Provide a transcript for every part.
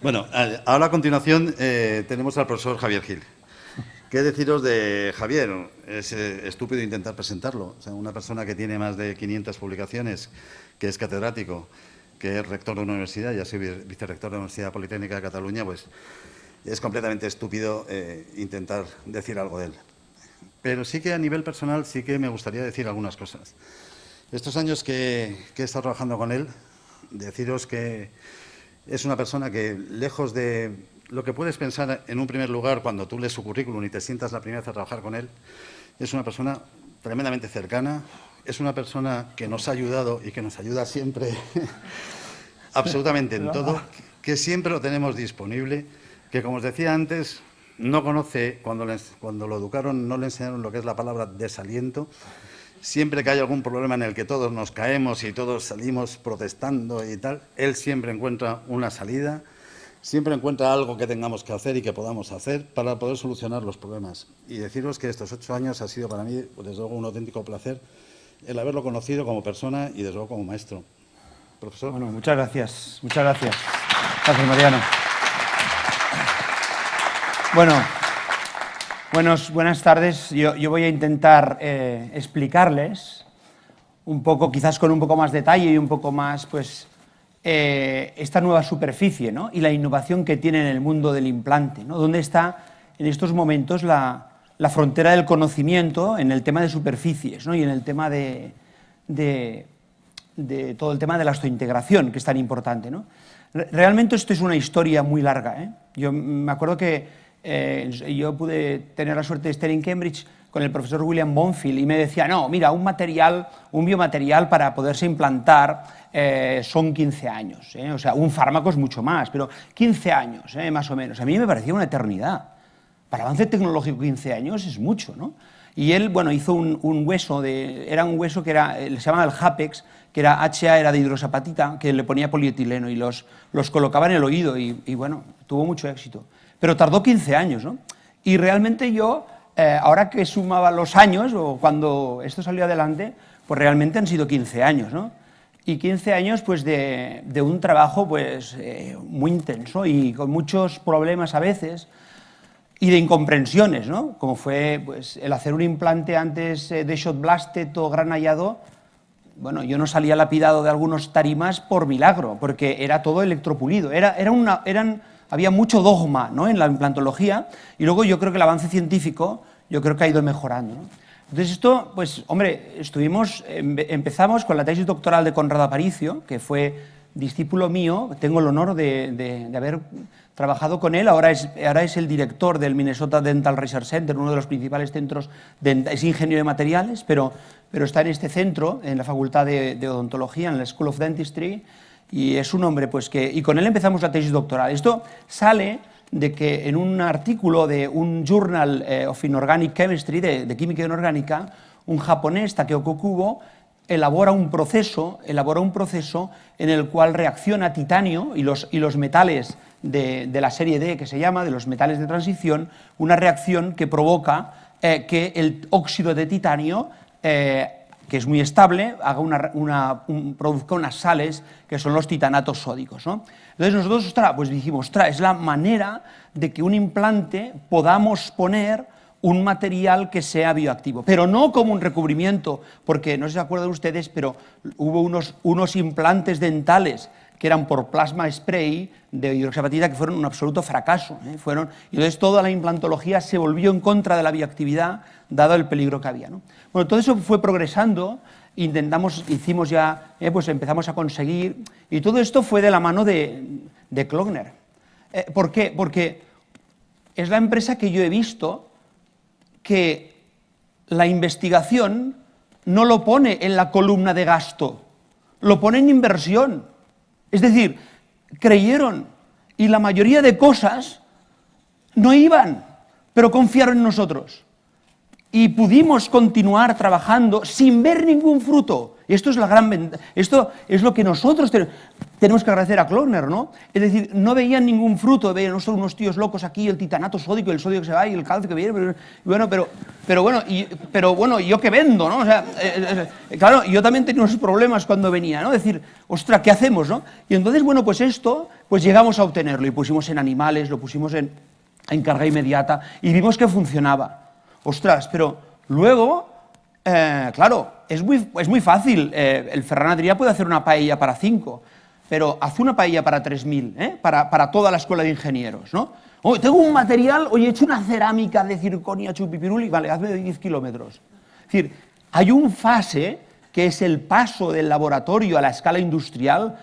Bueno, ahora a continuación tenemos al profesor Javier Gil. ¿Qué deciros de Javier? Es estúpido intentar presentarlo. O sea, una persona que tiene más de 500 publicaciones, que es catedrático, que es rector de una universidad, ya soy vicerrector de la Universidad Politécnica de Cataluña, pues es completamente estúpido intentar decir algo de él. Pero sí que a nivel personal sí que me gustaría decir algunas cosas. Estos años que he estado trabajando con él, deciros que es una persona que, lejos de lo que puedes pensar en un primer lugar cuando tú lees su currículum y te sientas la primera vez a trabajar con él, es una persona tremendamente cercana, es una persona que nos ha ayudado y que nos ayuda siempre, absolutamente en todo, que siempre lo tenemos disponible, que, como os decía antes, no conoce, cuando lo educaron no le enseñaron lo que es la palabra desaliento. Siempre que hay algún problema en el que todos nos caemos y todos salimos protestando y tal, él siempre encuentra una salida, siempre encuentra algo que tengamos que hacer y que podamos hacer para poder solucionar los problemas. Y deciros que estos 8 años ha sido para mí, desde luego, un auténtico placer el haberlo conocido como persona y, desde luego, como maestro. Profesor. Bueno, muchas gracias. Muchas gracias. Gracias, Mariano. Bueno. Buenas tardes. Yo voy a intentar explicarles un poco, quizás con un poco más detalle y un poco más, pues, esta nueva superficie, ¿no? Y la innovación que tiene en el mundo del implante, ¿no? ¿Dónde está en estos momentos la frontera del conocimiento en el tema de superficies, ¿no? Y en el tema de todo el tema de la osteointegración, que es tan importante, ¿no? Realmente esto es una historia muy larga, ¿eh? Yo me acuerdo que yo pude tener la suerte de estar en Cambridge con el profesor William Bonfield y me decía, no, mira, un biomaterial para poderse implantar son 15 años, o sea, un fármaco es mucho más, pero 15 años, más o menos. A mí me parecía una eternidad. Para avance tecnológico 15 años es mucho, ¿no? Y él, bueno, hizo un hueso, era un hueso que se llamaba el Hapex, que era HA, era de hidroxapatita, que le ponía polietileno y los colocaba en el oído y bueno, tuvo mucho éxito. Pero tardó 15 años, ¿no? Y realmente yo, ahora que sumaba los años, o cuando esto salió adelante, pues realmente han sido 15 años, ¿no? Y 15 años, pues, de un trabajo, pues, muy intenso y con muchos problemas a veces y de incomprensiones, ¿no? Como fue, pues, el hacer un implante antes de shot blasted o granallado. Bueno, yo no salía lapidado de algunos tarimas por milagro, porque era todo electropulido. Había mucho dogma, ¿no?, en la implantología, y luego yo creo que el avance científico yo creo que ha ido mejorando, ¿no? Entonces esto, pues, hombre, empezamos con la tesis doctoral de Conrado Aparicio, que fue discípulo mío, tengo el honor de haber trabajado con él, ahora es el director del Minnesota Dental Research Center, uno de los principales centros, es ingeniero de materiales, pero está en este centro, en la Facultad de Odontología, en la School of Dentistry, y es un hombre, pues, y con él empezamos la tesis doctoral. Esto sale de que en un artículo de un Journal of Inorganic Chemistry, de química inorgánica, un japonés, Takeo Kokubo, elabora un proceso en el cual reacciona titanio y los metales de la serie D, que se llama, de los metales de transición, una reacción que provoca que el óxido de titanio, que es muy estable, produzca unas sales que son los titanatos sódicos, ¿no? Entonces nosotros, pues dijimos, es la manera de que un implante podamos poner un material que sea bioactivo, pero no como un recubrimiento, porque no se acuerdan ustedes, pero hubo unos implantes dentales que eran por plasma spray de hidroxapatita que fueron un absoluto fracaso, ¿eh? Y entonces toda la implantología se volvió en contra de la bioactividad, dado el peligro que había, ¿no? Bueno, todo eso fue progresando, hicimos ya, pues empezamos a conseguir, y todo esto fue de la mano de Klöckner. ¿Por qué? Porque es la empresa que yo he visto que la investigación no lo pone en la columna de gasto, lo pone en inversión. Es decir, creyeron y la mayoría de cosas no iban, pero confiaron en nosotros. Y pudimos continuar trabajando sin ver ningún fruto. Esto es la gran ventaja. Esto es lo que nosotros tenemos que agradecer a Klöckner, ¿no? Es decir, no veían ningún fruto, veían unos tíos locos aquí, el titanato sódico, el sodio que se va y el calcio que viene, pero bueno, ¿y yo qué vendo, no? O sea, claro, yo también tenía unos problemas cuando venía, ¿no? Es decir, ostras, ¿qué hacemos, no? Y entonces, bueno, pues esto pues llegamos a obtenerlo y pusimos en animales, lo pusimos en carga inmediata y vimos que funcionaba. Ostras, pero luego, claro, es muy fácil. El Ferran Adrià puede hacer una paella para 5, pero haz una paella para 3.000, para toda la escuela de ingenieros, ¿no? Oh, tengo un material, oye, he hecho una cerámica de circonia chupipiruli, vale, hazme de 10 kilómetros. Es decir, hay un fase que es el paso del laboratorio a la escala industrial,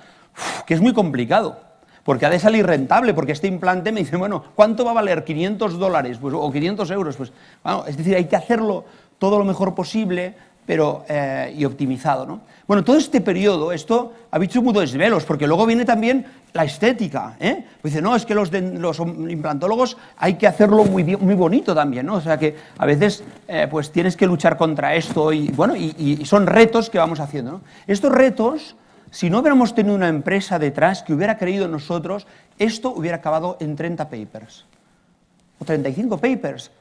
que es muy complicado, porque ha de salir rentable, porque este implante me dice, bueno, ¿cuánto va a valer? $500, pues, o 500 euros, pues, bueno, es decir, hay que hacerlo todo lo mejor posible, pero, y optimizado, ¿no? Bueno, todo este periodo, esto ha visto muchos desvelos, porque luego viene también la estética, ¿eh? Pues dice, no, es que los implantólogos hay que hacerlo muy bonito también, ¿no? O sea que a veces pues tienes que luchar contra esto y, bueno, y son retos que vamos haciendo, ¿no? Estos retos, si no hubiéramos tenido una empresa detrás que hubiera creído en nosotros, esto hubiera acabado en 30 papers o 35 papers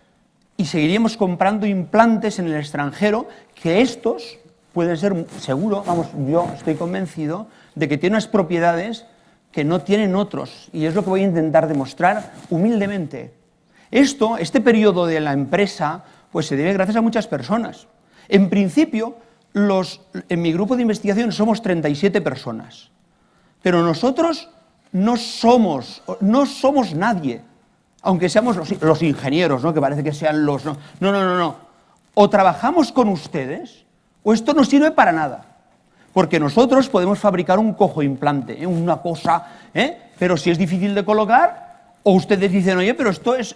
y seguiríamos comprando implantes en el extranjero que estos pueden ser, seguro, vamos, yo estoy convencido de que tienen unas propiedades que no tienen otros, y es lo que voy a intentar demostrar humildemente. Este periodo de la empresa, pues se debe gracias a muchas personas. En principio, en mi grupo de investigación somos 37 personas, pero nosotros no somos nadie, aunque seamos los ingenieros, ¿no? Que parece que sean los... No. O trabajamos con ustedes, o esto no sirve para nada. Porque nosotros podemos fabricar un cojo implante, una cosa, pero si es difícil de colocar, o ustedes dicen, oye, pero esto es,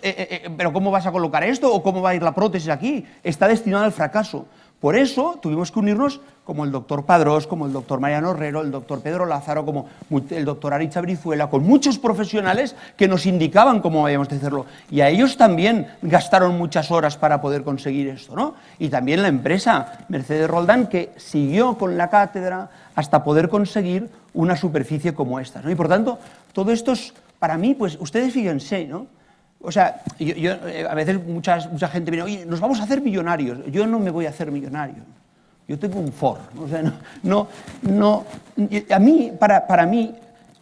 pero ¿cómo vas a colocar esto? ¿O cómo va a ir la prótesis aquí? Está destinado al fracaso. Por eso tuvimos que unirnos como el doctor Padrós, como el doctor Mariano Herrero, el doctor Pedro Lázaro, como el doctor Aritz Brizuela, con muchos profesionales que nos indicaban cómo habíamos de hacerlo. Y a ellos también gastaron muchas horas para poder conseguir esto, ¿no? Y también la empresa Mercedes Roldán, que siguió con la cátedra hasta poder conseguir una superficie como esta, ¿no? Y por tanto, todo esto es, para mí, pues ustedes fíjense, ¿no? O sea, a veces mucha gente viene, oye, nos vamos a hacer millonarios. Yo no me voy a hacer millonario. Yo tengo un Ford. O sea, a mí, para mí,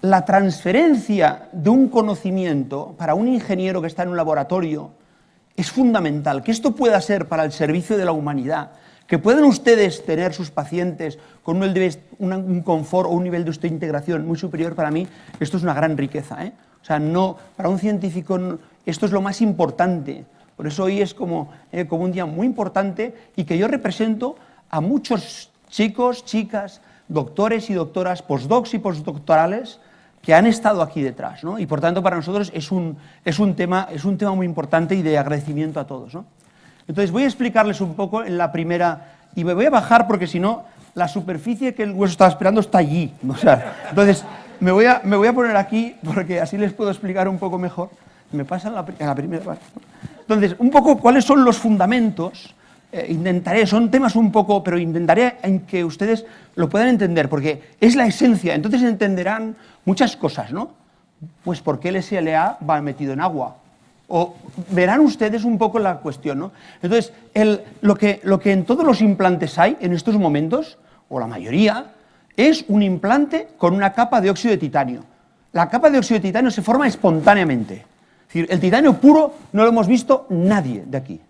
la transferencia de un conocimiento para un ingeniero que está en un laboratorio es fundamental. Que esto pueda ser para el servicio de la humanidad, que puedan ustedes tener sus pacientes con un confort o un nivel de integración muy superior, para mí, esto es una gran riqueza, ¿eh? O sea, para un científico esto es lo más importante. Por eso hoy es como un día muy importante y que yo represento a muchos chicos, chicas, doctores y doctoras, postdocs y postdoctorales que han estado aquí detrás, ¿no? Y por tanto para nosotros es un tema muy importante y de agradecimiento a todos, ¿no? Entonces voy a explicarles un poco en la primera, y me voy a bajar porque si no la superficie que el hueso estaba esperando está allí, o sea, entonces me voy a poner aquí porque así les puedo explicar un poco mejor. Me pasa en la primera parte. Entonces, un poco cuáles son los fundamentos, son temas un poco, pero intentaré en que ustedes lo puedan entender, porque es la esencia, entonces entenderán muchas cosas, ¿no? Pues por qué el SLA va metido en agua, o verán ustedes un poco la cuestión, ¿no? Entonces, lo que en todos los implantes hay en estos momentos, o la mayoría, es un implante con una capa de óxido de titanio. La capa de óxido de titanio se forma espontáneamente. Es decir, el titanio puro no lo hemos visto nadie de aquí.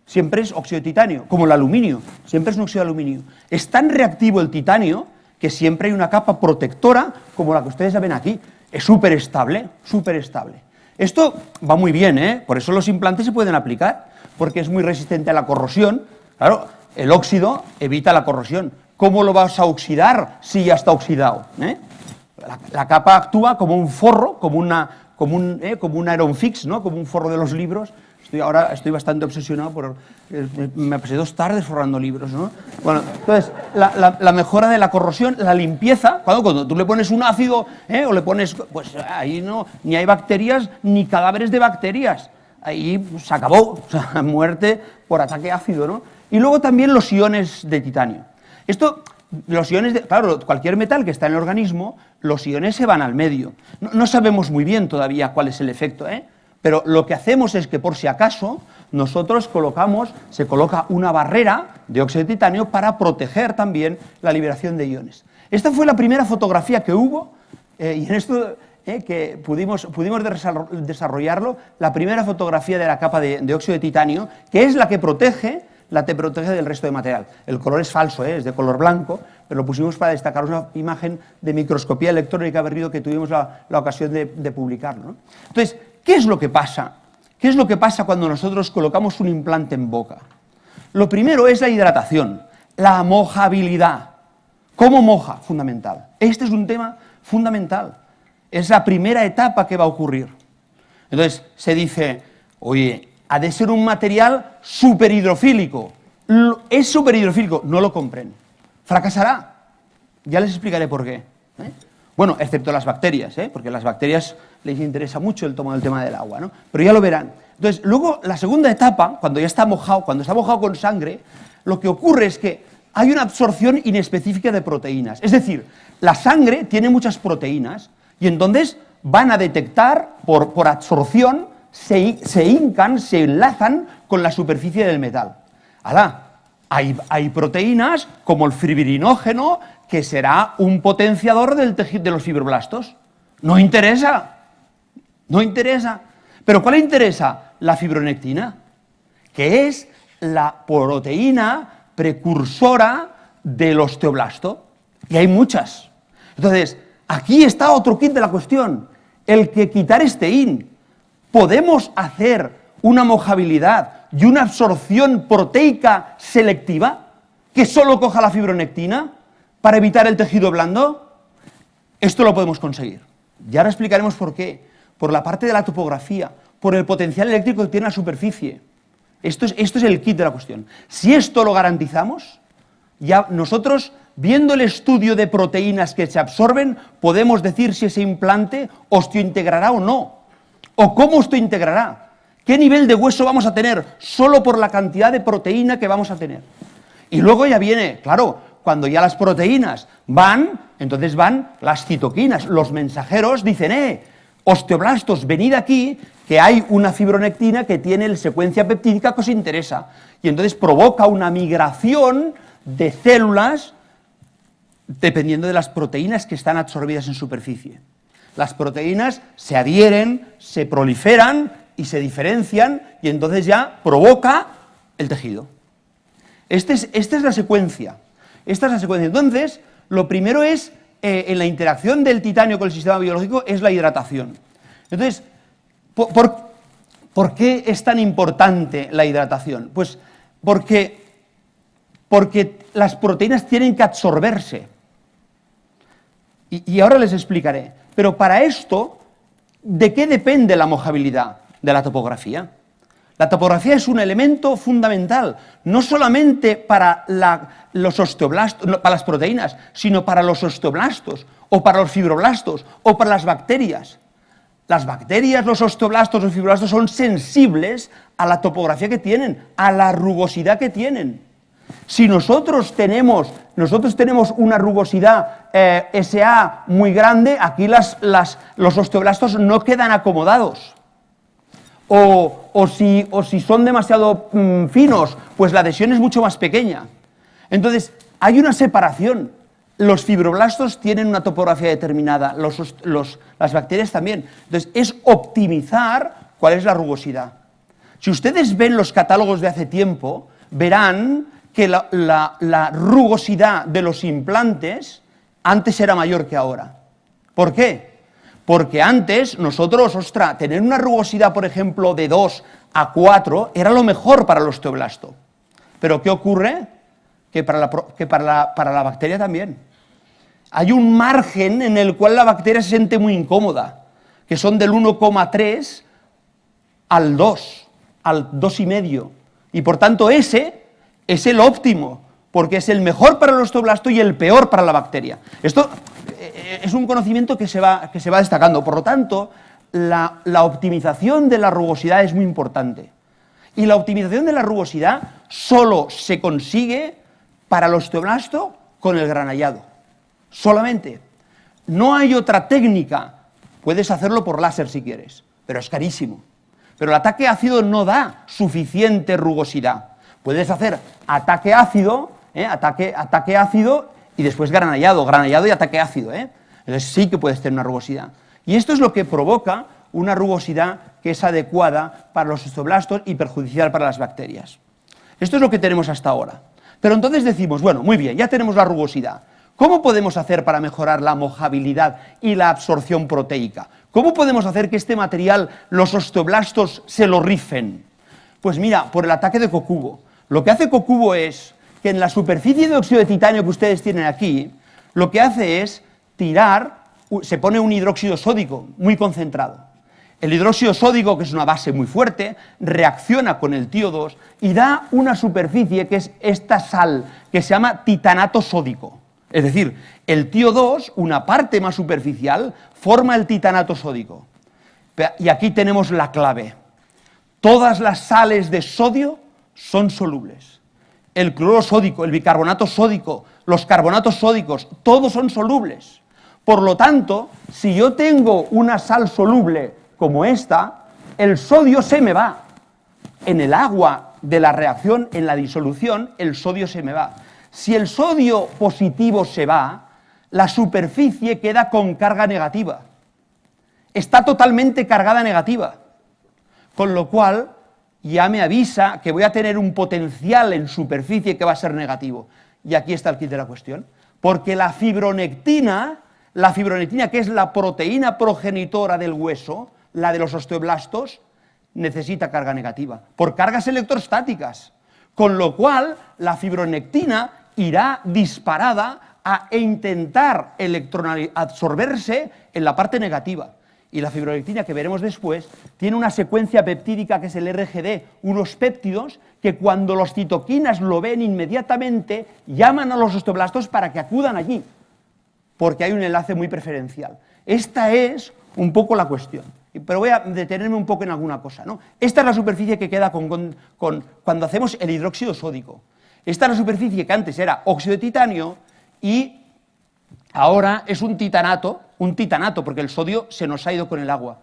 Siempre es óxido de titanio, como el aluminio, siempre es un óxido de aluminio. Es tan reactivo el titanio que siempre hay una capa protectora como la que ustedes ven aquí. Es súper estable, súper estable. Esto va muy bien, ¿eh? Por eso los implantes se pueden aplicar, porque es muy resistente a la corrosión. Claro, el óxido evita la corrosión. ¿Cómo lo vas a oxidar si ya está oxidado? La capa actúa como un forro, como un Iron Fix, ¿no? Como un forro de los libros. Ahora estoy bastante obsesionado me pasé 2 tardes forrando libros, ¿no? Bueno, entonces, la mejora de la corrosión, la limpieza, cuando tú le pones un ácido, o le pones, pues ahí no, ni hay bacterias, ni cadáveres de bacterias. Ahí pues, se acabó, o sea, muerte por ataque ácido, ¿no? Y luego también los iones de titanio. Los iones, claro, cualquier metal que está en el organismo, los iones se van al medio. No sabemos muy bien todavía cuál es el efecto, pero lo que hacemos es que por si acaso nosotros se coloca una barrera de óxido de titanio para proteger también la liberación de iones. Esta fue la primera fotografía que hubo, y en esto que pudimos desarrollarlo, la primera fotografía de la capa de óxido de titanio, que es la que protege del resto de material. El color es falso, es de color blanco, pero lo pusimos para destacar una imagen de microscopía electrónica Berrido que tuvimos la ocasión de publicarlo, ¿no? Entonces, ¿qué es lo que pasa? ¿Qué es lo que pasa cuando nosotros colocamos un implante en boca? Lo primero es la hidratación, la mojabilidad. ¿Cómo moja? Fundamental. Este es un tema fundamental. Es la primera etapa que va a ocurrir. Entonces, se dice, oye, ha de ser un material superhidrofílico. Es superhidrofílico, no lo compren. Fracasará. Ya les explicaré por qué. Bueno, excepto las bacterias, porque a las bacterias les interesa mucho el tema del agua, ¿no? Pero ya lo verán. Entonces, luego, la segunda etapa, cuando está mojado con sangre, lo que ocurre es que hay una absorción inespecífica de proteínas. Es decir, la sangre tiene muchas proteínas y entonces van a detectar por absorción, se hincan, se enlazan con la superficie del metal. ¡Hala! Hay proteínas como el fibrinógeno, que será un potenciador del tejido de los fibroblastos. No interesa. No interesa. ¿Pero cuál interesa? La fibronectina, que es la proteína precursora del osteoblasto. Y hay muchas. Entonces, aquí está otro kit de la cuestión. El que quitar este IN. ¿Podemos hacer una mojabilidad y una absorción proteica selectiva que solo coja la fibronectina para evitar el tejido blando? Esto lo podemos conseguir. Y ahora explicaremos por qué. Por la parte de la topografía, por el potencial eléctrico que tiene la superficie. Esto es el kit de la cuestión. Si esto lo garantizamos, ya nosotros, viendo el estudio de proteínas que se absorben, podemos decir si ese implante osteointegrará o no. O cómo osteointegrará. ¿Qué nivel de hueso vamos a tener? Solo por la cantidad de proteína que vamos a tener. Y luego ya viene, claro, cuando ya las proteínas van, entonces van las citoquinas. Los mensajeros dicen, osteoblastos, venid aquí, que hay una fibronectina que tiene la secuencia peptídica que os interesa. Y entonces provoca una migración de células dependiendo de las proteínas que están absorbidas en superficie. Las proteínas se adhieren, se proliferan y se diferencian y entonces ya provoca el tejido. Esta es la secuencia. Esta es la secuencia. Entonces, lo primero es, en la interacción del titanio con el sistema biológico, es la hidratación. Entonces, ¿por qué es tan importante la hidratación? Pues porque las proteínas tienen que absorberse. Y ahora les explicaré. Pero para esto, ¿de qué depende la mojabilidad? De la topografía. La topografía es un elemento fundamental, no solamente para los osteoblastos, no, para las proteínas, sino para los osteoblastos, o para los fibroblastos, o para las bacterias. Las bacterias, los osteoblastos, los fibroblastos son sensibles a la topografía que tienen, a la rugosidad que tienen. Si nosotros tenemos una rugosidad SA muy grande, aquí los osteoblastos no quedan acomodados. O si son demasiado finos, pues la adhesión es mucho más pequeña. Entonces, hay una separación. Los fibroblastos tienen una topografía determinada, las bacterias también. Entonces, es optimizar cuál es la rugosidad. Si ustedes ven los catálogos de hace tiempo, verán que la rugosidad de los implantes antes era mayor que ahora. ¿Por qué? Porque antes nosotros, tener una rugosidad, por ejemplo, de 2 a 4 era lo mejor para el osteoblasto. Pero ¿qué ocurre? Que para la bacteria también. Hay un margen en el cual la bacteria se siente muy incómoda, que son del 1,3 al 2, al 2,5. Y por tanto ese es el óptimo, porque es el mejor para el osteoblasto y el peor para la bacteria. Esto es un conocimiento que se va destacando. Por lo tanto, la optimización de la rugosidad es muy importante. Y la optimización de la rugosidad solo se consigue para el osteoblasto con el granallado. Solamente. No hay otra técnica. Puedes hacerlo por láser si quieres, pero es carísimo. Pero el ataque ácido no da suficiente rugosidad. Puedes hacer ataque ácido, ataque ácido y después granallado y ataque ácido. Entonces sí que puedes tener una rugosidad. Y esto es lo que provoca una rugosidad que es adecuada para los osteoblastos y perjudicial para las bacterias. Esto es lo que tenemos hasta ahora. Pero entonces decimos, bueno, muy bien, ya tenemos la rugosidad. ¿Cómo podemos hacer para mejorar la mojabilidad y la absorción proteica? ¿Cómo podemos hacer que este material, los osteoblastos, se lo rifen? Pues mira, por el ataque de Kokubo. Lo que hace Kokubo es que en la superficie de óxido de titanio que ustedes tienen aquí, lo que hace es tirar, se pone un hidróxido sódico muy concentrado. El hidróxido sódico, que es una base muy fuerte, reacciona con el TiO2 y da una superficie que es esta sal, que se llama titanato sódico. Es decir, el TiO2, una parte más superficial, forma el titanato sódico. Y aquí tenemos la clave. Todas las sales de sodio son solubles. El cloruro sódico, el bicarbonato sódico, los carbonatos sódicos, todos son solubles. Por lo tanto, si yo tengo una sal soluble como esta, el sodio se me va. En el agua de la reacción, en la disolución, el sodio se me va. Si el sodio positivo se va, la superficie queda con carga negativa. Está totalmente cargada negativa. Con lo cual, ya me avisa que voy a tener un potencial en superficie que va a ser negativo. Y aquí está el kit de la cuestión. Porque la fibronectina, que es la proteína progenitora del hueso, la de los osteoblastos, necesita carga negativa, por cargas electrostáticas. Con lo cual, la fibronectina irá disparada a intentar absorberse en la parte negativa. Y la fibronectina, que veremos después, tiene una secuencia peptídica que es el RGD, unos péptidos que cuando los citoquinas lo ven inmediatamente, llaman a los osteoblastos para que acudan allí, porque hay un enlace muy preferencial. Esta es un poco la cuestión. Pero voy a detenerme un poco en alguna cosa, ¿no? Esta es la superficie que queda cuando hacemos el hidróxido sódico. Esta es la superficie que antes era óxido de titanio y ahora es un titanato, porque el sodio se nos ha ido con el agua.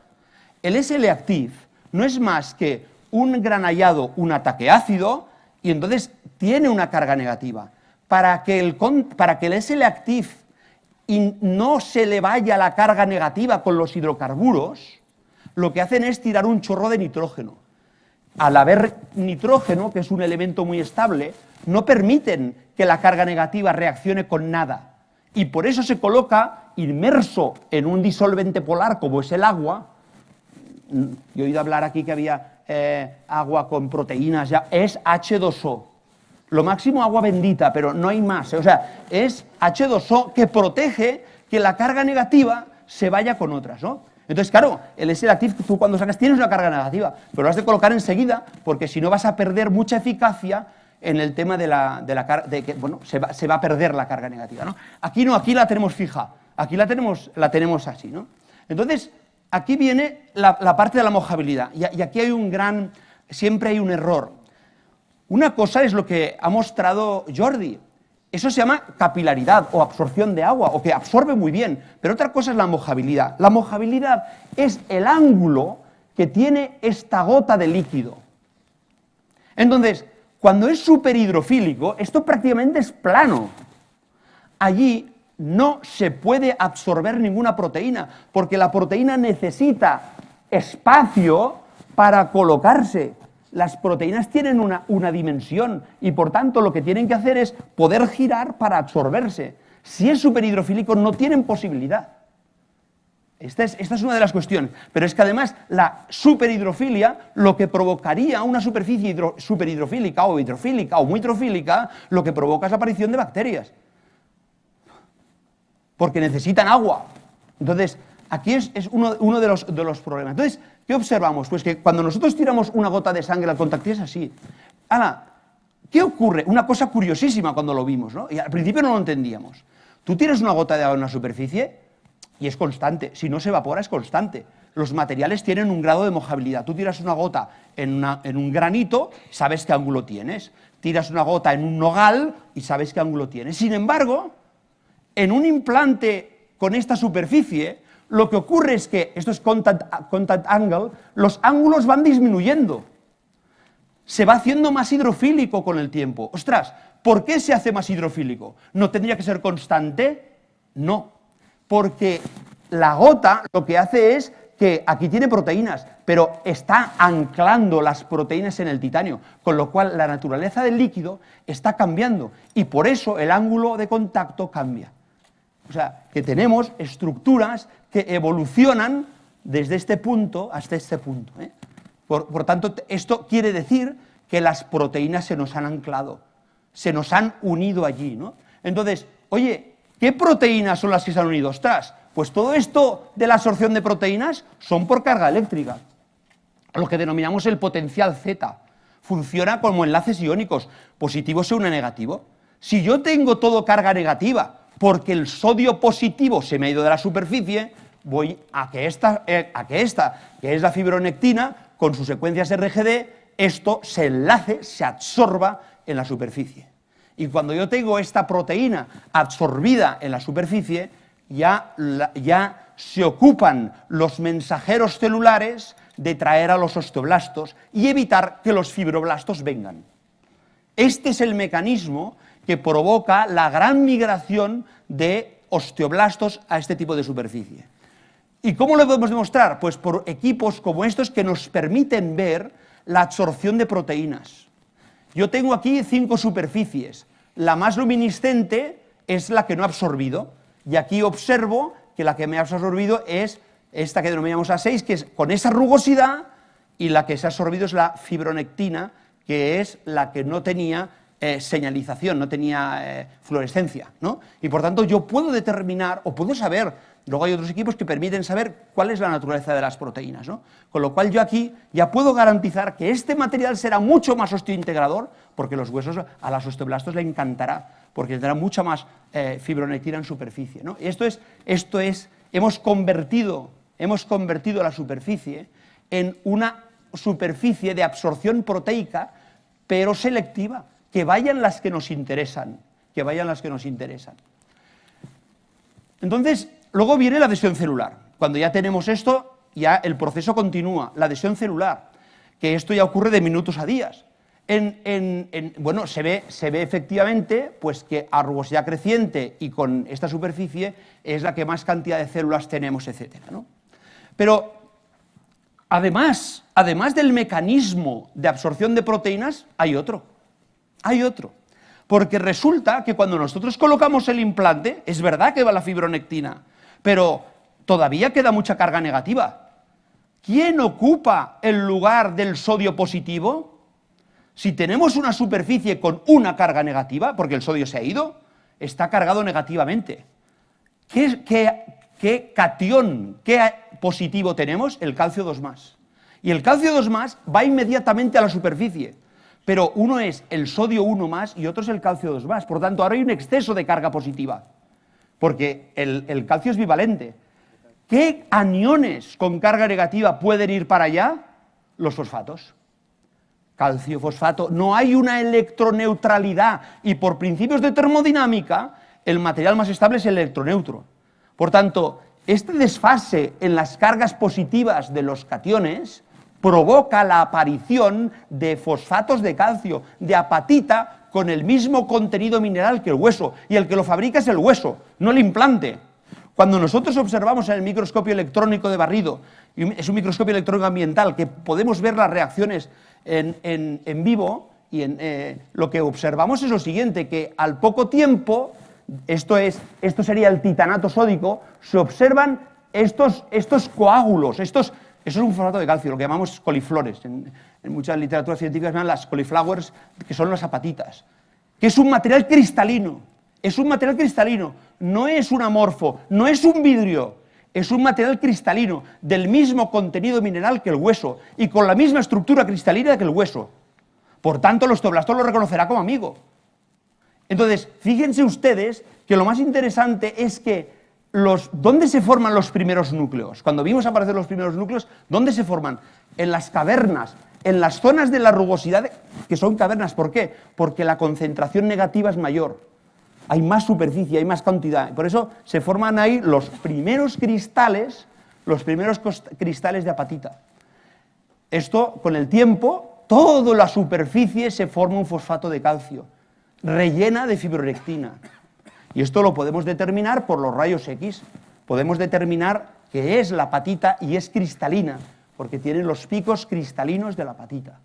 El S-Active no es más que un gran hallado, un ataque ácido, y entonces tiene una carga negativa. Para que el S-Active no se le vaya la carga negativa con los hidrocarburos, lo que hacen es tirar un chorro de nitrógeno. Al haber nitrógeno, que es un elemento muy estable, no permiten que la carga negativa reaccione con nada. Y por eso se coloca inmerso en un disolvente polar como es el agua. Yo he oído hablar aquí que había agua con proteínas, ya es H2O. Lo máximo agua bendita, pero no hay más. O sea, es H2O que protege que la carga negativa se vaya con otras, ¿no? Entonces, claro, el S-Active, tú cuando sacas tienes una carga negativa, pero lo has de colocar enseguida, porque si no vas a perder mucha eficacia en el tema de que se va a perder la carga negativa, ¿no? Aquí no, aquí la tenemos fija, aquí la tenemos así, ¿no? Entonces, aquí viene la parte de la mojabilidad, y aquí hay siempre hay un error. Una cosa es lo que ha mostrado Jordi, eso se llama capilaridad o absorción de agua, o que absorbe muy bien, pero otra cosa es la mojabilidad. La mojabilidad es el ángulo que tiene esta gota de líquido. Entonces, cuando es superhidrofílico, esto prácticamente es plano. Allí no se puede absorber ninguna proteína, porque la proteína necesita espacio para colocarse. Las proteínas tienen una dimensión y por tanto lo que tienen que hacer es poder girar para absorberse. Si es superhidrofílico no tienen posibilidad. Esta es una de las cuestiones, pero es que además la superhidrofilia lo que provocaría una superficie superhidrofílica o hidrofílica o muy hidrofílica, lo que provoca es la aparición de bacterias. Porque necesitan agua. Entonces, aquí es uno de los problemas. Entonces, ¿qué observamos? Pues que cuando nosotros tiramos una gota de sangre al contacto es así. Ahora, ¿qué ocurre? Una cosa curiosísima cuando lo vimos, ¿no? Y al principio no lo entendíamos. Tú tiras una gota de agua en una superficie y es constante. Si no se evapora, es constante. Los materiales tienen un grado de mojabilidad. Tú tiras una gota en un granito, sabes qué ángulo tienes. Tiras una gota en un nogal y sabes qué ángulo tienes. Sin embargo, en un implante con esta superficie, lo que ocurre es que, esto es contact angle, los ángulos van disminuyendo. Se va haciendo más hidrofílico con el tiempo. Ostras, ¿por qué se hace más hidrofílico? ¿No tendría que ser constante? No, porque la gota lo que hace es que aquí tiene proteínas, pero está anclando las proteínas en el titanio, con lo cual la naturaleza del líquido está cambiando y por eso el ángulo de contacto cambia. O sea, que tenemos estructuras que evolucionan desde este punto hasta este punto, ¿eh? Por tanto, esto quiere decir que las proteínas se nos han anclado, se nos han unido allí, ¿no? Entonces, oye, ¿qué proteínas son las que se han unido? ¡Ostras! Pues todo esto de la absorción de proteínas son por carga eléctrica, lo que denominamos el potencial Z. Funciona como enlaces iónicos, positivo se une a negativo. Si yo tengo todo carga negativa porque el sodio positivo se me ha ido de la superficie, voy a que esta, que es la fibronectina, con sus secuencias RGD, esto se enlace, se absorba en la superficie. Y cuando yo tengo esta proteína absorbida en la superficie, ya se ocupan los mensajeros celulares de traer a los osteoblastos y evitar que los fibroblastos vengan. Este es el mecanismo que provoca la gran migración de osteoblastos a este tipo de superficie. ¿Y cómo lo podemos demostrar? Pues por equipos como estos que nos permiten ver la absorción de proteínas. Yo tengo aquí 5 superficies. La más luminiscente es la que no ha absorbido. Y aquí observo que la que me ha absorbido es esta que denominamos A6, que es con esa rugosidad, y la que se ha absorbido es la fibronectina, que es la que no tenía señalización, no tenía fluorescencia, ¿no? Y por tanto yo puedo determinar, o puedo saber, luego hay otros equipos que permiten saber cuál es la naturaleza de las proteínas, ¿no? Con lo cual yo aquí ya puedo garantizar que este material será mucho más osteointegrador, porque los huesos a los osteoblastos le encantará, porque tendrá mucha más fibronectina en superficie, ¿no? Y esto es, hemos convertido la superficie en una superficie de absorción proteica, pero selectiva, que vayan las que nos interesan, Entonces, luego viene la adhesión celular. Cuando ya tenemos esto, ya el proceso continúa, la adhesión celular, que esto ya ocurre de minutos a días. Bueno, se ve efectivamente pues, que a rugosidad creciente y con esta superficie es la que más cantidad de células tenemos, etcétera, ¿no? Pero además del mecanismo de absorción de proteínas, hay otro. Porque resulta que cuando nosotros colocamos el implante, es verdad que va la fibronectina, pero todavía queda mucha carga negativa. ¿Quién ocupa el lugar del sodio positivo? Si tenemos una superficie con una carga negativa, porque el sodio se ha ido, está cargado negativamente. ¿Qué catión, qué positivo tenemos? El calcio 2+. Y el calcio 2+ va inmediatamente a la superficie. Pero uno es el sodio 1+ y otro es el calcio 2+. Por tanto, ahora hay un exceso de carga positiva, porque el calcio es bivalente. ¿Qué aniones con carga negativa pueden ir para allá? Los fosfatos. Calcio, fosfato. No hay una electroneutralidad y por principios de termodinámica, el material más estable es el electroneutro. Por tanto, este desfase en las cargas positivas de los cationes provoca la aparición de fosfatos de calcio, de apatita, con el mismo contenido mineral que el hueso, y el que lo fabrica es el hueso, no el implante. Cuando nosotros observamos en el microscopio electrónico de barrido, es un microscopio electrónico ambiental, que podemos ver las reacciones en vivo, y lo que observamos es lo siguiente, que al poco tiempo, esto sería el titanato sódico, se observan estos coágulos, eso es un fosfato de calcio, lo que llamamos coliflores. En muchas literaturas científicas llaman las cauliflowers, que son las apatitas, que es un material cristalino. No es un amorfo, no es un vidrio, es un material cristalino del mismo contenido mineral que el hueso y con la misma estructura cristalina que el hueso. Por tanto, el osteoblasto lo reconocerá como amigo. Entonces, fíjense ustedes que lo más interesante es que ¿dónde se forman los primeros núcleos? Cuando vimos aparecer los primeros núcleos, ¿dónde se forman? En las cavernas, en las zonas de la rugosidad, que son cavernas. ¿Por qué? Porque la concentración negativa es mayor. Hay más superficie, hay más cantidad. Por eso se forman ahí los primeros cristales de apatita. Esto, con el tiempo, toda la superficie se forma un fosfato de calcio, rellena de fibronectina. Y esto lo podemos determinar por los rayos X. podemos determinar que es la patita y es cristalina, porque tiene los picos cristalinos de la patita.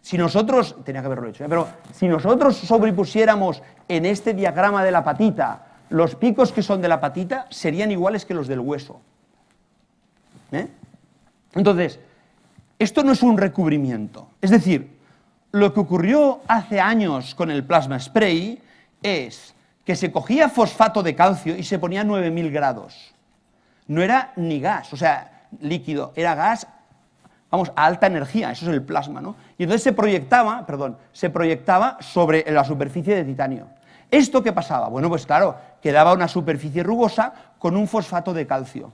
Si nosotros, tenía que haberlo hecho, pero si nosotros sobrepusiéramos en este diagrama de la patita los picos que son de la patita, serían iguales que los del hueso. Entonces, esto no es un recubrimiento. Es decir, lo que ocurrió hace años con el plasma spray es que se cogía fosfato de calcio y se ponía a 9000 grados. No era ni gas, o sea, líquido, era gas, vamos, a alta energía, eso es el plasma, ¿no? Y entonces se proyectaba sobre la superficie de titanio. ¿Esto qué pasaba? Bueno, pues claro, quedaba una superficie rugosa con un fosfato de calcio.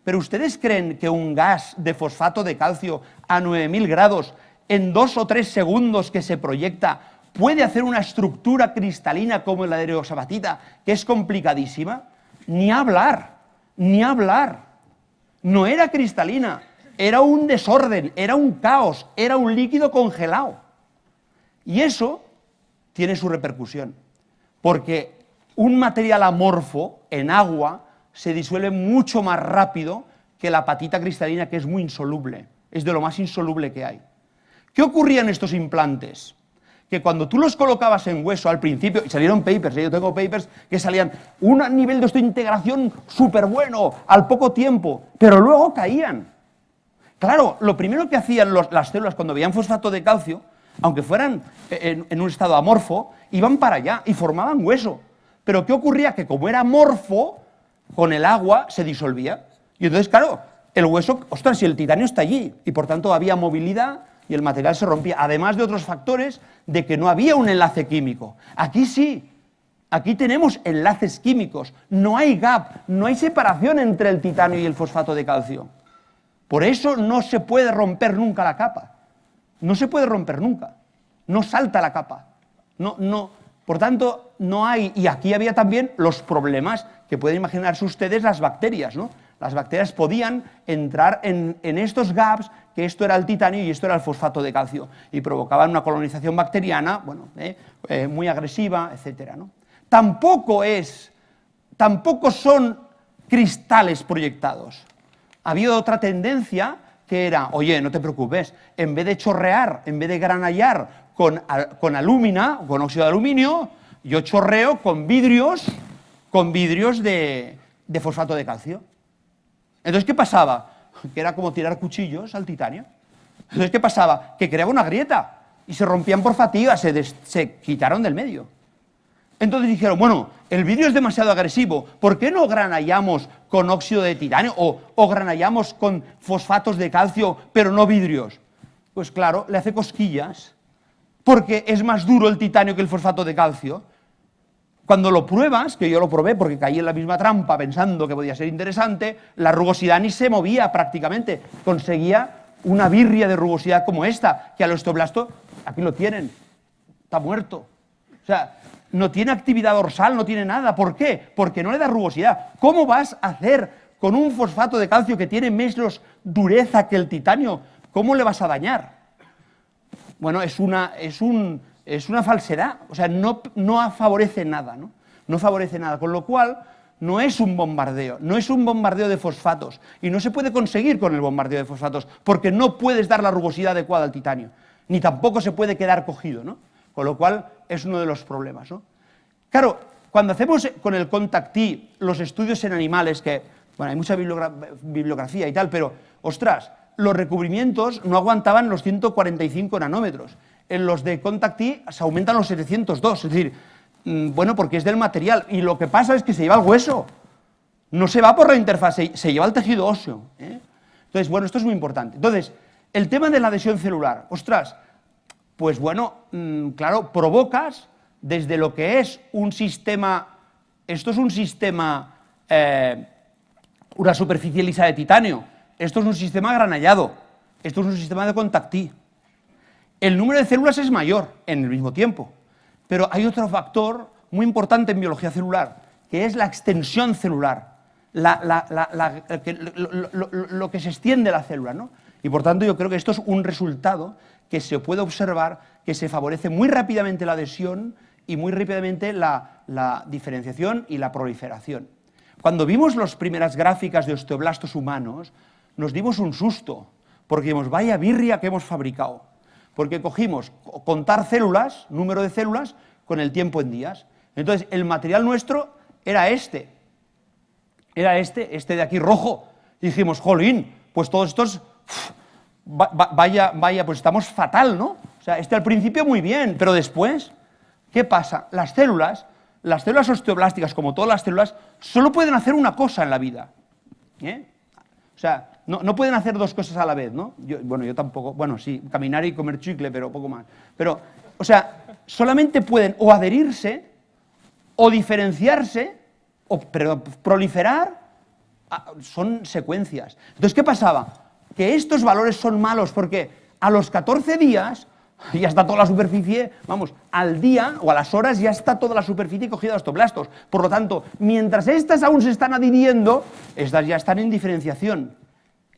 Pero ¿ustedes creen que un gas de fosfato de calcio a 9000 grados, en 2 o 3 segundos que se proyecta, puede hacer una estructura cristalina como la de la oxapatita, que es complicadísima? Ni hablar, ni hablar. No era cristalina, era un desorden, era un caos, era un líquido congelado. Y eso tiene su repercusión, porque un material amorfo en agua se disuelve mucho más rápido que la patita cristalina, que es muy insoluble, es de lo más insoluble que hay. ¿Qué ocurría en estos implantes? Que cuando tú los colocabas en hueso al principio, y salieron papers, yo tengo papers que salían un nivel de integración súper bueno al poco tiempo, pero luego caían. Claro, lo primero que hacían las células cuando veían fosfato de calcio, aunque fueran en un estado amorfo, iban para allá y formaban hueso. Pero ¿qué ocurría? Que como era amorfo, con el agua se disolvía. Y entonces, claro, el hueso, ostras, si el titanio está allí, y por tanto había movilidad y el material se rompía, además de otros factores de que no había un enlace químico. Aquí sí, aquí tenemos enlaces químicos, no hay gap, no hay separación entre el titanio y el fosfato de calcio. Por eso no se puede romper nunca la capa, no se puede romper nunca, no salta la capa, por tanto no hay, y aquí había también los problemas que pueden imaginarse ustedes las bacterias, ¿no? Las bacterias podían entrar en estos gaps, que esto era el titanio y esto era el fosfato de calcio, y provocaban una colonización bacteriana, bueno, muy agresiva, etcétera, ¿no? Tampoco son cristales proyectados. Había otra tendencia que era, oye, no te preocupes, en vez de chorrear, en vez de granallar con alúmina, con óxido de aluminio, yo chorreo con vidrios de fosfato de calcio. Entonces, ¿qué pasaba? Que era como tirar cuchillos al titanio. Entonces, ¿qué pasaba? Que creaba una grieta y se rompían por fatiga, se quitaron del medio. Entonces dijeron, bueno, el vidrio es demasiado agresivo, ¿por qué no granallamos con óxido de titanio o granallamos con fosfatos de calcio, pero no vidrios? Pues claro, le hace cosquillas, porque es más duro el titanio que el fosfato de calcio. Cuando lo pruebas, que yo lo probé porque caí en la misma trampa pensando que podía ser interesante, la rugosidad ni se movía prácticamente, conseguía una birria de rugosidad como esta, que al osteoblasto, aquí lo tienen, está muerto. O sea, no tiene actividad dorsal, no tiene nada. ¿Por qué? Porque no le da rugosidad. ¿Cómo vas a hacer con un fosfato de calcio que tiene menos dureza que el titanio? ¿Cómo le vas a dañar? Bueno, es una falsedad, o sea, no favorece nada, ¿no? No favorece nada, con lo cual no es un bombardeo de fosfatos, y no se puede conseguir con el bombardeo de fosfatos, porque no puedes dar la rugosidad adecuada al titanio, ni tampoco se puede quedar cogido, ¿no? Con lo cual es uno de los problemas, ¿no? Claro, cuando hacemos con el Contact-T los estudios en animales, que, bueno, hay mucha bibliografía y tal, pero, ostras, los recubrimientos no aguantaban los 145 nanómetros. En los de Contact-T se aumentan los 702, es decir, bueno, porque es del material, y lo que pasa es que se lleva el hueso, no se va por la interfaz, se lleva el tejido óseo, ¿eh? Entonces, bueno, esto es muy importante. Entonces, el tema de la adhesión celular, ostras, pues bueno, claro, provocas desde lo que es un sistema, esto es un sistema, una superficie lisa de titanio, esto es un sistema granallado, esto es un sistema de Contact-T. El número de células es mayor en el mismo tiempo, pero hay otro factor muy importante en biología celular, que es la extensión celular, lo que se extiende la célula, ¿no? Y por tanto yo creo que esto es un resultado que se puede observar, que se favorece muy rápidamente la adhesión y muy rápidamente la diferenciación y la proliferación. Cuando vimos las primeras gráficas de osteoblastos humanos, nos dimos un susto, porque dijimos, vaya birria que hemos fabricado. Porque cogimos contar células, número de células, con el tiempo en días. Entonces, el material nuestro era este de aquí rojo. Y dijimos, jolín, pues todos estos, vaya, pues estamos fatal, ¿no? O sea, al principio muy bien, pero después, ¿qué pasa? Las células osteoblásticas, como todas las células, solo pueden hacer una cosa en la vida. O sea, no pueden hacer dos cosas a la vez, ¿no? Yo tampoco, bueno, sí, caminar y comer chicle, pero poco más. Pero, o sea, solamente pueden o adherirse, o diferenciarse, o proliferar, son secuencias. Entonces, ¿qué pasaba? Que estos valores son malos porque a los 14 días ya está toda la superficie, vamos, al día o a las horas ya está toda la superficie cogida de osteoblastos. Por lo tanto, mientras estas aún se están adhiriendo, estas ya están en diferenciación.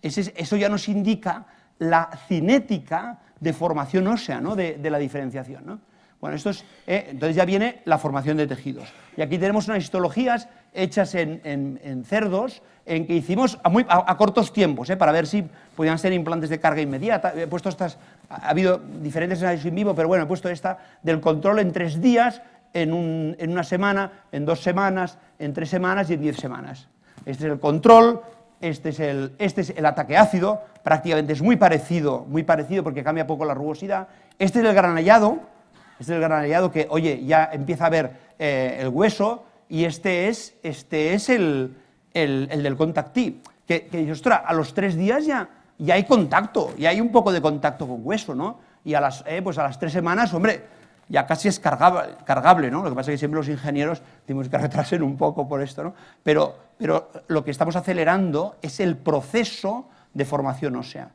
Eso ya nos indica la cinética de formación ósea, ¿no? de la diferenciación, ¿no? Bueno, entonces ya viene la formación de tejidos. Y aquí tenemos unas histologías hechas en cerdos, en que hicimos a cortos tiempos, para ver si podían ser implantes de carga inmediata. He puesto estas, ha habido diferentes análisis en vivo, pero bueno, he puesto esta del control en 3 días, en una semana, en 2 semanas, en 3 semanas y en 10 semanas. Este es el control, este es el ataque ácido, prácticamente es muy parecido porque cambia poco la rugosidad. Este es el granellado que, oye, ya empieza a ver el hueso, y este es el del contact T, que ostras, a los 3 días ya hay contacto, ya hay un poco de contacto con hueso, ¿no? Y a las 3 semanas, hombre, ya casi es cargable, ¿no? Lo que pasa es que siempre los ingenieros tenemos que retrasar un poco por esto, ¿no? Pero lo que estamos acelerando es el proceso de formación ósea.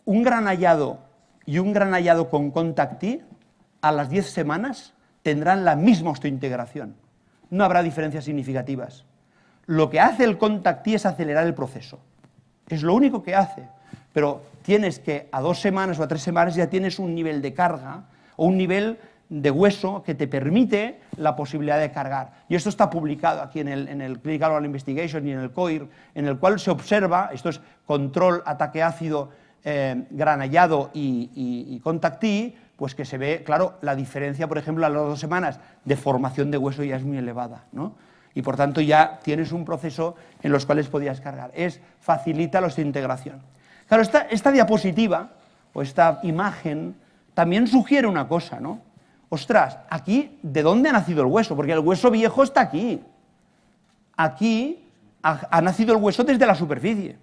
Un gran hallado y un gran hallado con contact T, a las 10 semanas tendrán la misma osteointegración. No habrá diferencias significativas. Lo que hace el contact T es acelerar el proceso. Es lo único que hace. Pero tienes que a 2 semanas o a 3 semanas ya tienes un nivel de carga o un nivel de hueso que te permite la posibilidad de cargar. Y esto está publicado aquí en el Clinical Oral Investigation y en el COIR, en el cual se observa, esto es control, ataque ácido, granellado y contact T, pues que se ve, claro, la diferencia, por ejemplo, a las 2 semanas de formación de hueso ya es muy elevada, ¿no? Y por tanto ya tienes un proceso en los cuales podías cargar. Facilita la osteointegración. Claro, esta diapositiva o esta imagen también sugiere una cosa, ¿no? Ostras, aquí, ¿de dónde ha nacido el hueso? Porque el hueso viejo está aquí. Aquí ha nacido el hueso desde la superficie.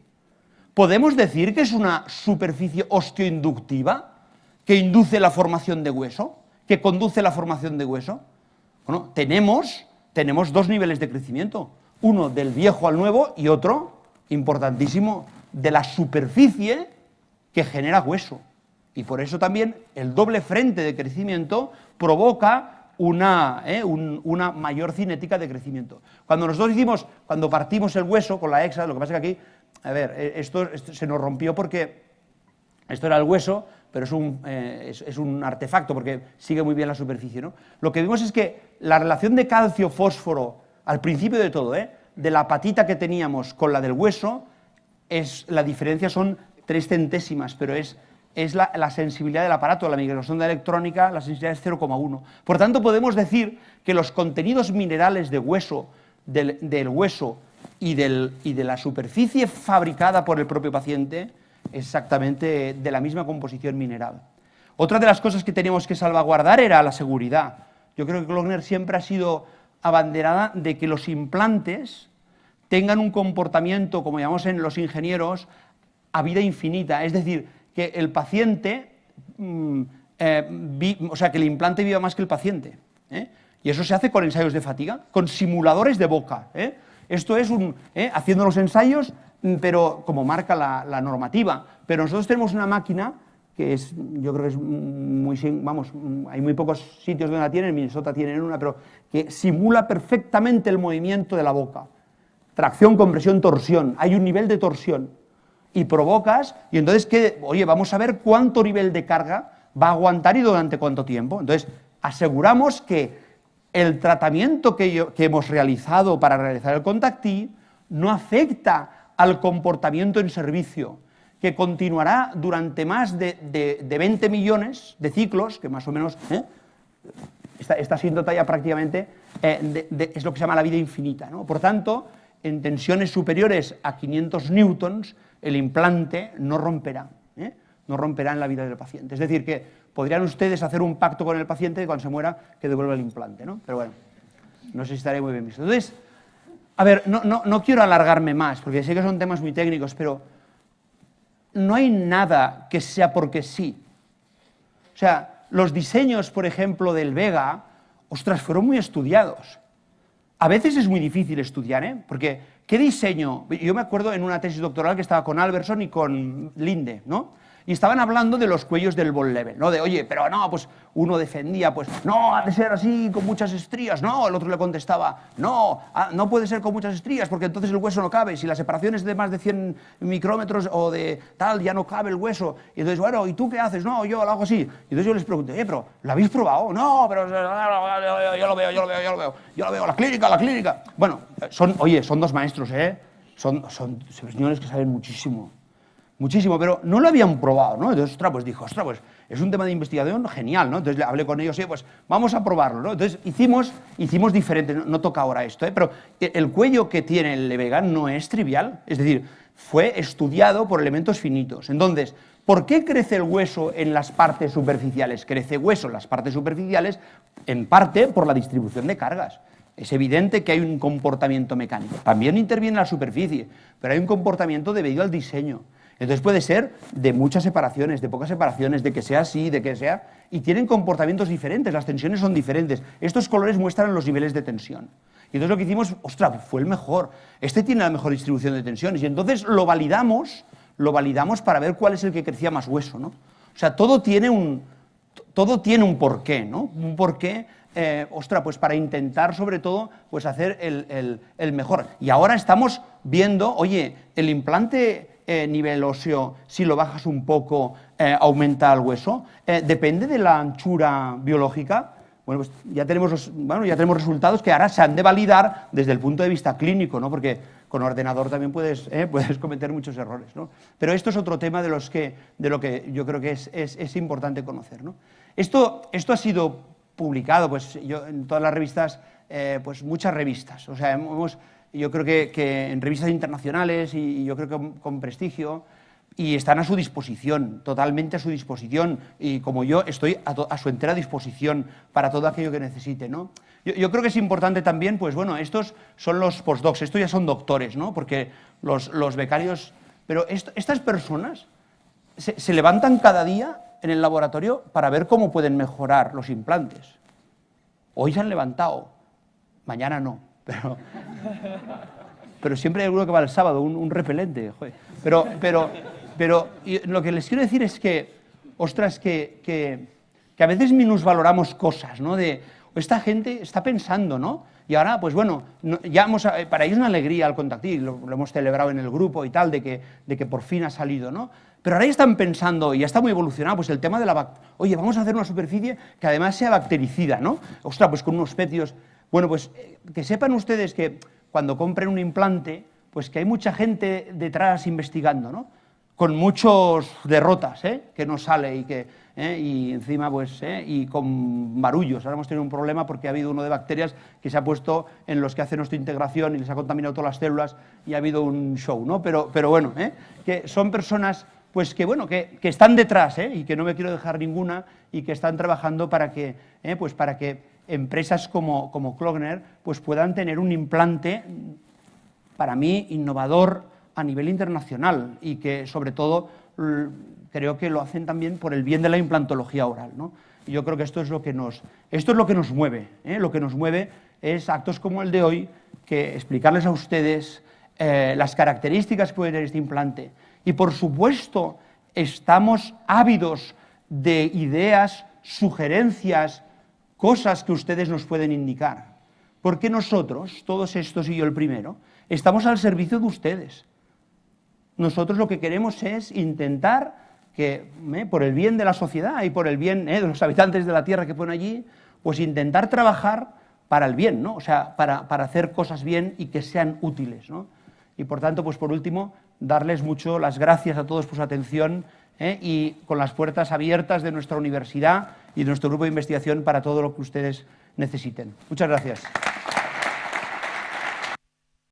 ¿Podemos decir que es una superficie osteoinductiva que induce la formación de hueso, que conduce la formación de hueso? Bueno, tenemos 2 niveles de crecimiento, uno del viejo al nuevo y otro, importantísimo, de la superficie que genera hueso. Y por eso también el doble frente de crecimiento provoca una mayor cinética de crecimiento. Cuando partimos el hueso con la hexa, lo que pasa es que aquí, a ver, esto se nos rompió porque esto era el hueso, pero es un artefacto porque sigue muy bien la superficie, ¿no? Lo que vimos es que la relación de calcio-fósforo, al principio de todo, de la patita que teníamos con la del hueso, la diferencia son 3 centésimas, pero es la sensibilidad del aparato, la microsonda electrónica, la sensibilidad es 0,1. Por tanto, podemos decir que los contenidos minerales de hueso, del hueso y de la superficie fabricada por el propio paciente, exactamente de la misma composición mineral. Otra de las cosas que teníamos que salvaguardar era la seguridad. Yo creo que Klöckner siempre ha sido abanderada de que los implantes tengan un comportamiento, como llamamos en los ingenieros, a vida infinita, es decir, que el paciente, o sea, que el implante viva más que el paciente. Y eso se hace con ensayos de fatiga, con simuladores de boca. Esto es haciendo los ensayos, pero como marca la normativa. Pero nosotros tenemos una máquina que yo creo que es hay muy pocos sitios donde la tienen, en Minnesota tienen una, pero que simula perfectamente el movimiento de la boca. Tracción, compresión, torsión. Hay un nivel de torsión. Y provocas, y entonces, oye, vamos a ver cuánto nivel de carga va a aguantar y durante cuánto tiempo. Entonces, aseguramos que el tratamiento que hemos realizado para realizar el Contactí no afecta al comportamiento en servicio, que continuará durante más de 20 millones de ciclos, que más o menos esta asíntota ya prácticamente es lo que se llama la vida infinita, ¿no? Por tanto, en tensiones superiores a 500 newtons, el implante no romperá, no romperá en la vida del paciente. Es decir, que podrían ustedes hacer un pacto con el paciente de cuando se muera que devuelva el implante, ¿no? Pero bueno, no sé si estaré muy bien visto. Entonces, a ver, no quiero alargarme más, porque sé que son temas muy técnicos, pero no hay nada que sea porque sí. O sea, los diseños, por ejemplo, del Vega, ostras, fueron muy estudiados. A veces es muy difícil estudiar, porque ¿qué diseño? Yo me acuerdo en una tesis doctoral que estaba con Alberson y con Linde, ¿no? Y estaban hablando de los cuellos del ball level, ¿no? De, oye, pero no, pues uno defendía, pues no, ha de ser así, con muchas estrías, no, el otro le contestaba, no, no puede ser con muchas estrías, porque entonces el hueso no cabe, si la separación es de más de 100 micrómetros o de tal, ya no cabe el hueso, y entonces, bueno, ¿y tú qué haces? No, yo lo hago así. Y entonces yo les pregunté, pero ¿lo habéis probado? No, pero yo lo veo, la clínica. Bueno, son dos maestros, son señores que saben muchísimo, pero no lo habían probado, ¿no? Entonces, pues dijo, pues es un tema de investigación genial, ¿no? Entonces le hablé con ellos, pues vamos a probarlo, ¿no? Entonces hicimos diferente, no toca ahora esto, pero el cuello que tiene el Vega no es trivial, es decir, fue estudiado por elementos finitos. Entonces, ¿por qué crece el hueso en las partes superficiales? Crece hueso en las partes superficiales, en parte por la distribución de cargas. Es evidente que hay un comportamiento mecánico. También interviene la superficie, pero hay un comportamiento debido al diseño. Entonces puede ser de muchas separaciones, de pocas separaciones, de que sea así, de que sea... Y tienen comportamientos diferentes, las tensiones son diferentes. Estos colores muestran los niveles de tensión. Y entonces lo que hicimos, ostras, fue el mejor. Este tiene la mejor distribución de tensiones. Y entonces lo validamos para ver cuál es el que crecía más hueso, ¿no? O sea, todo tiene un porqué, ¿no? Un porqué, pues para intentar, sobre todo, pues hacer el mejor. Y ahora estamos viendo, oye, el implante... nivel óseo, si lo bajas un poco, aumenta el hueso. Depende de la anchura biológica. Bueno, pues ya tenemos resultados que ahora se han de validar desde el punto de vista clínico, ¿no? Porque con ordenador también puedes cometer muchos errores, ¿no? Pero esto es otro tema de lo que yo creo que es importante conocer, ¿no? Esto ha sido publicado, pues yo en todas las revistas, pues muchas revistas. O sea, yo creo que en revistas internacionales y yo creo que con prestigio, y están a su disposición, totalmente a su disposición, y como yo estoy a su entera disposición para todo aquello que necesite, ¿no? Yo creo que es importante también, pues bueno, estos son los postdocs, estos ya son doctores, ¿no? Porque los becarios... Pero estas personas se levantan cada día en el laboratorio para ver cómo pueden mejorar los implantes. Hoy se han levantado, mañana no. Pero siempre hay alguno que va el sábado, un repelente. Joder. Pero lo que les quiero decir es que, ostras, que a veces minusvaloramos cosas, ¿no? Esta gente está pensando, ¿no? Y ahora, pues bueno, para ellos es una alegría el Contactí, lo hemos celebrado en el grupo y tal, de que por fin ha salido, ¿no? Pero ahora ya están pensando, y ya está muy evolucionado, pues el tema de oye, vamos a hacer una superficie que además sea bactericida, ¿no? Ostras, pues con unos petios... Bueno, pues que sepan ustedes que cuando compren un implante, pues que hay mucha gente detrás investigando, ¿no? Con muchos derrotas, que no sale y encima, pues, y con barullos. Ahora hemos tenido un problema porque ha habido uno de bacterias que se ha puesto en los que hacen osteointegración y les ha contaminado todas las células y ha habido un show, ¿no? Pero bueno, que son personas, pues que bueno, que están detrás, y que no me quiero dejar ninguna, y que están trabajando para que empresas como Klöckner pues puedan tener un implante, para mí, innovador a nivel internacional y que, sobre todo, creo que lo hacen también por el bien de la implantología oral, ¿no? Y yo creo que esto es lo que nos mueve, Lo que nos mueve es actos como el de hoy, que explicarles a ustedes las características que puede tener este implante. Y, por supuesto, estamos ávidos de ideas, sugerencias, cosas que ustedes nos pueden indicar. Porque nosotros, todos estos y yo el primero, estamos al servicio de ustedes. Nosotros lo que queremos es intentar que, por el bien de la sociedad y por el bien de los habitantes de la Tierra que ponen allí, pues intentar trabajar para el bien, ¿no? O sea, para hacer cosas bien y que sean útiles, ¿no? Y por tanto, pues por último, darles mucho las gracias a todos por su atención, y con las puertas abiertas de nuestra universidad y de nuestro grupo de investigación para todo lo que ustedes necesiten. Muchas gracias.